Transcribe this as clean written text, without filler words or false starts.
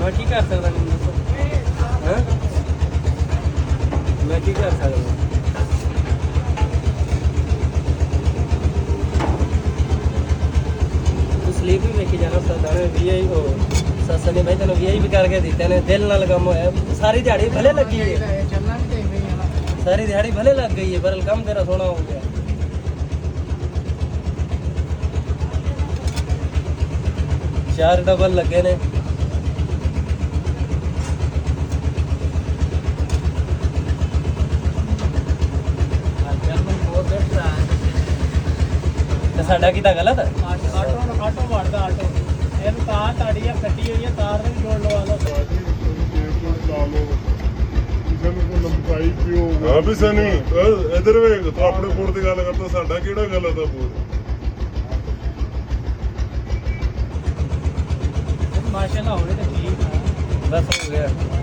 ਮੈਂ ਕੀ ਕਰ ਸਕਦਾ ਮੈਨੂੰ ਦੱਸੋ ਹੈ ਮੈਂ ਕੀ ਕਰ ਸਕਦਾ ਸਲੀਪ ਵੀ ਵੇਖੀ ਜਾਣਾ ਸਰਦਾਰ ਵੀਆਈ ਹੋ ਸੱਸ ਨੇ ਭਾਈ ਤੈਨੂੰ ਵੀਆਈ ਵੀ ਕਰਕੇ ਦਿੱਤੇ ਨੇ ਦਿਲ ਨਾਲ ਕੰਮ ਹੋਇਆ ਸਾਰੀ ਦਿਹਾੜੀ ਭਲੇ ਲੱਗੀ ਹੈ ਚੱਲਣਾ ਵੀ ਚਾਹੀਦਾ ਹੀ ਆ ਸਾਰੀ ਦਿਹਾੜੀ ਭਲੇ ਲੱਗ ਗਈ ਹੈ ਪਰ ਕੰਮ ਤੇਰਾ ਸੋਹਣਾ ਹੋ ਗਿਆ ਚਾਰ ਡਬਲ ਲੱਗੇ ਨੇ ਤੇ ਸਾਡਾ ਕੀਤਾ ਗਲਤ ਆਟੋ ਵੜਦਾ ਆਟੋ ਇਹਨੂੰ ਤਾਰ ਤਾੜੀ ਆ ਕੱਟੀ ਹੋਈ ਆ ਤਾਰ ਨੂੰ ਜੋੜ ਲਵਾ ਲਓ ਹਾਂ ਵੀ ਸਨੀ ਇਧਰ ਵੇਖ ਤੂੰ ਆਪਣੇ ਬੋਰਡ ਦੀ ਗੱਲ ਕਰਦਾ ਸਾਡਾ ਕਿਹੜਾ ਗਲਤ ਆ ਬੋਰਡ ਮਾਸ਼ਾਅੱਲਾ ਹੋਵੇ ਤਾਂ ਠੀਕ ਆ ਬਸ ਹੋ ਗਿਆ